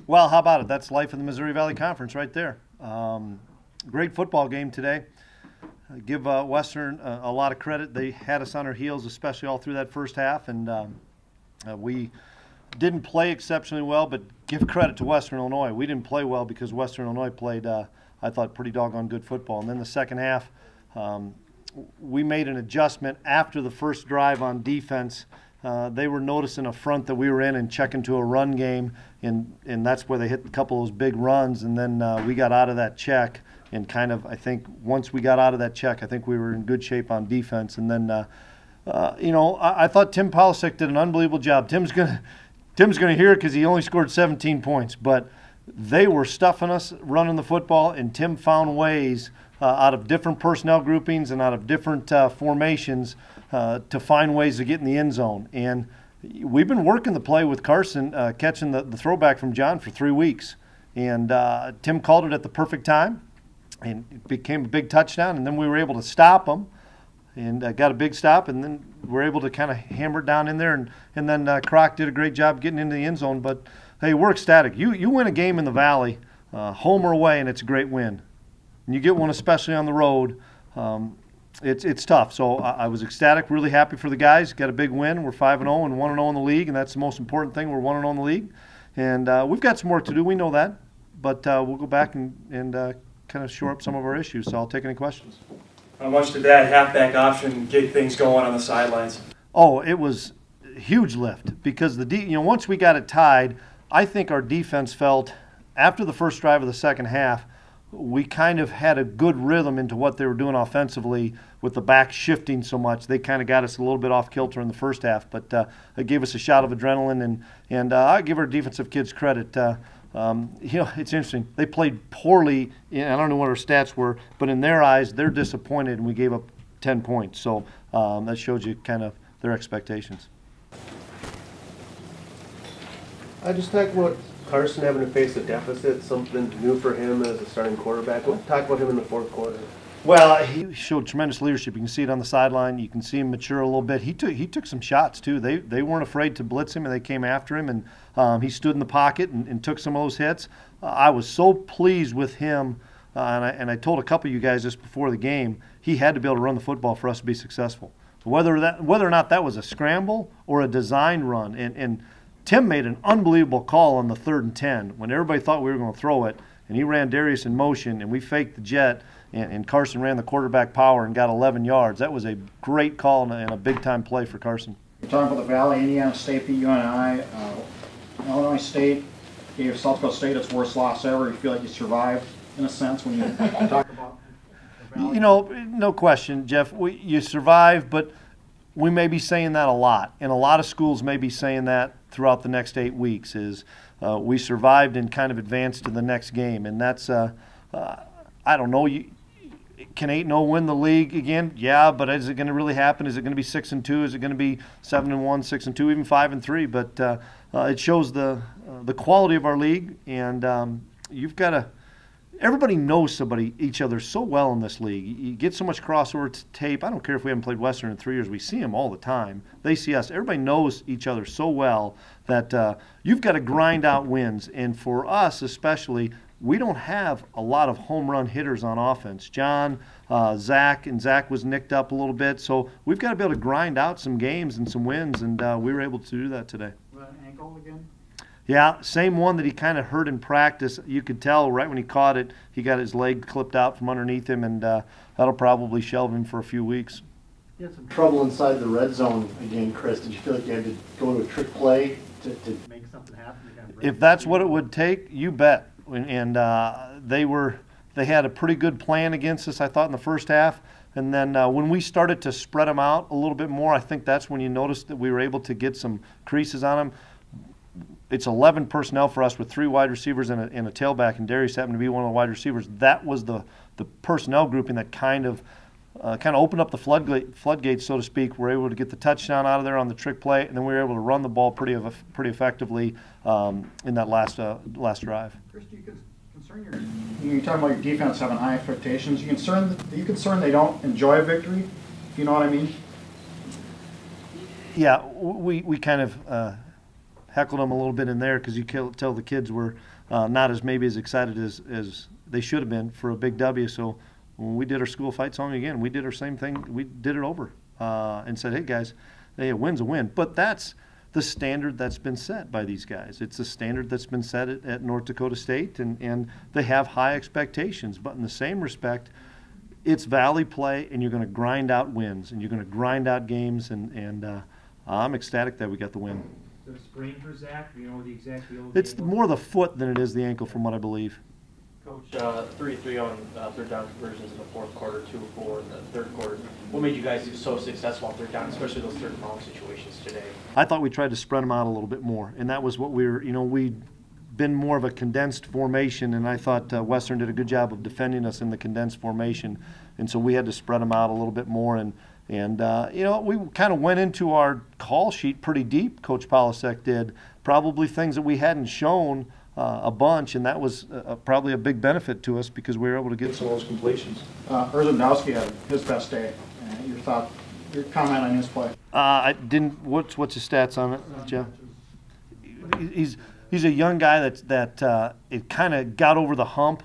Well, how about it? That's life in the Missouri Valley Conference right there. Great football game today. Give Western a lot of credit. They had us on our heels, especially all through that first half, and we didn't play exceptionally well, but give credit to Western Illinois. We didn't play well because Western Illinois played, I thought, pretty doggone good football. And then the second half, we made an adjustment after the first drive on defense. They were noticing a front that we were in and checking to a run game, and that's where they hit a couple of those big runs. And then we got out of that check, and kind of, I think, once we got out of that check, I think we were in good shape on defense. And then, I thought Tim Polisek did an unbelievable job. Tim's gonna hear it because he only scored 17 points, but they were stuffing us running the football, and Tim found ways out of different personnel groupings and out of different formations to find ways to get in the end zone. And we've been working the play with Carson, catching the throwback from John for 3 weeks. And Tim called it at the perfect time, and it became a big touchdown. And then we were able to stop him and got a big stop. And then we were able to kind of hammer it down in there. And then Croc did a great job getting into the end zone. But, hey, we're ecstatic. You win a game in the Valley, home or away, and it's a great win. And you get one especially on the road, it's tough. So I was ecstatic, really happy for the guys. Got a big win. We're 5-0 and 1-0 in the league, and that's the most important thing. We're 1-0 in the league. And we've got some work to do. We know that. But we'll go back and kind of shore up some of our issues. So I'll take any questions. How much did that halfback option get things going on the sidelines? Oh, it was a huge lift because once we got it tied, I think our defense felt after the first drive of the second half, we kind of had a good rhythm into what they were doing offensively with the back shifting so much. They kind of got us a little bit off kilter in the first half, but it gave us a shot of adrenaline, and I give our defensive kids credit. It's interesting. They played poorly. I don't know what our stats were, but in their eyes, they're disappointed, and we gave up 10 points. So that shows you kind of their expectations. I just talked about Carson having to face a deficit, something new for him as a starting quarterback. Talk about him in the fourth quarter. Well, he showed tremendous leadership. You can see it on the sideline. You can see him mature a little bit. He took some shots, too. They weren't afraid to blitz him, and they came after him, and he stood in the pocket and took some of those hits. I was so pleased with him, and I told a couple of you guys this before the game, he had to be able to run the football for us to be successful. Whether or not that was a scramble or a design run, and Tim made an unbelievable call on the 3rd and 10 when everybody thought we were going to throw it, and he ran Darius in motion, and we faked the jet, and Carson ran the quarterback power and got 11 yards. That was a great call and a big-time play for Carson. You're talking about the Valley, Indiana State beat UNI, Illinois State gave South Dakota State its worst loss ever. You feel like you survived, in a sense, when you talk about the Valley? No question, Jeff. You survive, but we may be saying that a lot, and a lot of schools may be saying that throughout the next 8 weeks is we survived and kind of advanced to the next game. And that's, I don't know, can 8-0 win the league again? Yeah, but is it going to really happen? Is it going to be 6-2? Is it going to be 7-1, 6-2, even 5-3? But it shows the quality of our league, and you've got to – everybody knows each other so well in this league. You get so much crossover tape. I don't care if we haven't played Western in 3 years. We see them all the time. They see us. Everybody knows each other so well that you've got to grind out wins. And for us especially, we don't have a lot of home run hitters on offense. John, Zach was nicked up a little bit. So we've got to be able to grind out some games and some wins, and we were able to do that today. Was that an ankle again? Yeah, same one that he kind of hurt in practice. You could tell right when he caught it, he got his leg clipped out from underneath him, and that'll probably shelve him for a few weeks. You had some trouble inside the red zone again, Chris. Did you feel like you had to go to a trick play to make something happen? If that's what it would take, you bet. And they had a pretty good plan against us, I thought, in the first half. And then when we started to spread them out a little bit more, I think that's when you noticed that we were able to get some creases on them. It's 11 personnel for us with 3 wide receivers and a tailback, and Darius happened to be one of the wide receivers. That was the personnel grouping that kind of opened up the floodgates, so to speak. We're able to get the touchdown out of there on the trick play, and then we were able to run the ball pretty effectively in that last drive. Chris, do you concern you're talking about your defense having high expectations. Are you concerned they don't enjoy victory? If you know what I mean? Yeah, we kind of heckled them a little bit in there because you tell the kids were not as maybe as excited as they should have been for a big W. So when we did our school fight song again, we did our same thing. We did it over and said, hey, guys, hey, a win's a win. But that's the standard that's been set by these guys. It's a standard that's been set at North Dakota State, and they have high expectations. But in the same respect, it's Valley play, and you're going to grind out wins, and you're going to grind out games, and I'm ecstatic that we got the win. The sprain for Zach, do you know the exact deal? It's more the foot than it is the ankle, from what I believe. Coach, 3-3 on third down conversions in the fourth quarter, 2-4 in the third quarter. What made you guys so successful on third down, especially those third and long situations today? I thought we tried to spread them out a little bit more, and that was what we were, we'd been more of a condensed formation, and I thought Western did a good job of defending us in the condensed formation, and so we had to spread them out a little bit more, and we kind of went into our call sheet pretty deep, Coach Polasek did, probably things that we hadn't shown a bunch, and that was probably a big benefit to us because we were able to get some of those completions. Urzendowski had his best day. Your comment on his play? I didn't. What's his stats on it, Jeff? He's a young guy that it kind of got over the hump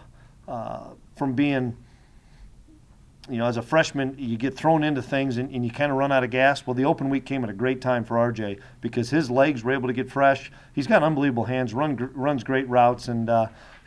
from being. As a freshman, you get thrown into things and you kind of run out of gas. Well, the open week came at a great time for RJ because his legs were able to get fresh. He's got unbelievable hands, runs great routes, and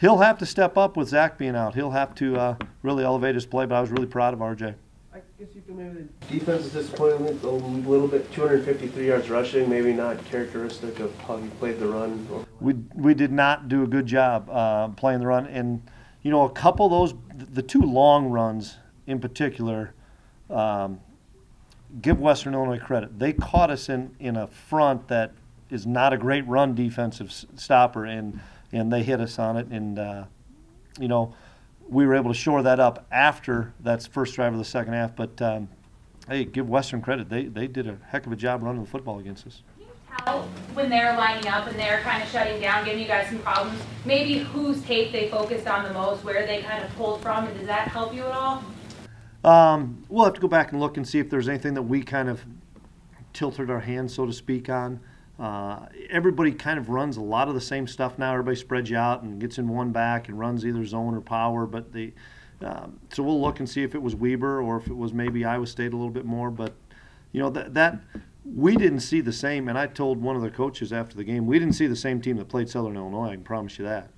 he'll have to step up with Zach being out. He'll have to really elevate his play, but I was really proud of RJ. I guess you can maybe the defense is disappointing a little bit. 253 yards rushing, maybe not characteristic of how you played the run. We did not do a good job playing the run, and a couple of those, the two long runs in particular, give Western Illinois credit. They caught us in a front that is not a great run defensive stopper, and they hit us on it, and we were able to shore that up after that first drive of the second half. But hey, give Western credit. They did a heck of a job running the football against us. Can you tell when they're lining up and they're kind of shutting down, giving you guys some problems, maybe whose tape they focused on the most, where they kind of pulled from, and does that help you at all? We'll have to go back and look and see if there's anything that we kind of tilted our hands, so to speak, on. Everybody kind of runs a lot of the same stuff now. Everybody spreads you out and gets in one back and runs either zone or power. But so we'll look and see if it was Weber or if it was maybe Iowa State a little bit more. But that we didn't see the same. And I told one of the coaches after the game, we didn't see the same team that played Southern Illinois. I can promise you that.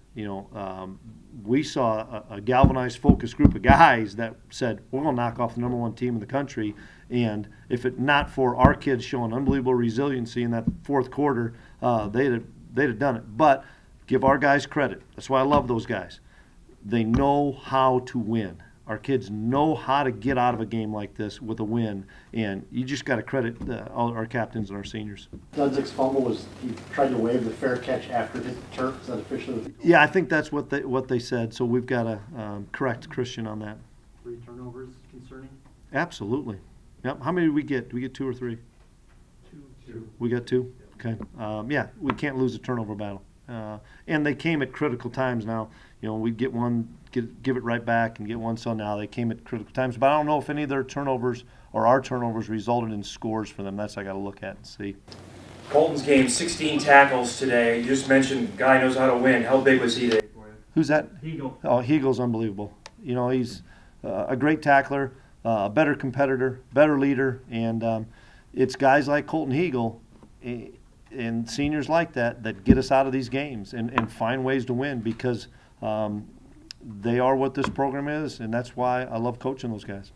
We saw a galvanized, focused group of guys that said, we're going to knock off the #1 team in the country. And if it not for our kids showing unbelievable resiliency in that fourth quarter, they'd have done it. But give our guys credit. That's why I love those guys. They know how to win. Our kids know how to get out of a game like this with a win, and you just got to credit all our captains and our seniors. Dudzik's fumble was he tried to wave the fair catch after it hit the turf. Is that officially? Yeah, I think that's what they said. So we've got to correct Christian on that. 3 turnovers concerning? Absolutely. Yep. How many did we get? Did we get 2 or 3? 2. We got 2. Okay. Yeah, we can't lose a turnover battle. And they came at critical times now. We'd get one, give it right back and get one. So now they came at critical times. But I don't know if any of their turnovers or our turnovers resulted in scores for them. That's I got to look at and see. Colton's game, 16 tackles today. You just mentioned guy knows how to win. How big was he today for you? Who's that? Hegel. Oh, Hegel's unbelievable. He's a great tackler, a better competitor, better leader. And it's guys like Colton Hegel and seniors like that get us out of these games and find ways to win because they are what this program is, and that's why I love coaching those guys.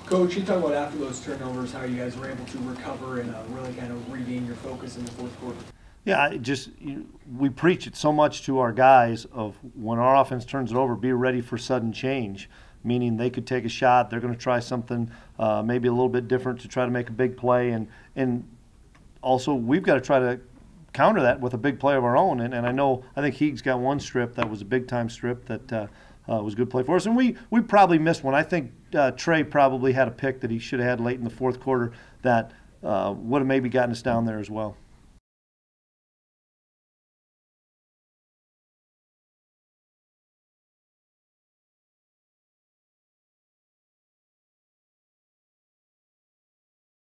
Coach, you talk about after those turnovers, how you guys were able to recover and really kind of regain your focus in the fourth quarter. Yeah, we preach it so much to our guys of when our offense turns it over, be ready for sudden change, meaning they could take a shot, they're going to try something maybe a little bit different to try to make a big play, and also we've got to try to counter that with a big play of our own. And I think Heeg's got one strip that was a big-time strip that was a good play for us. And we probably missed one. I think Trey probably had a pick that he should have had late in the fourth quarter that would have maybe gotten us down there as well.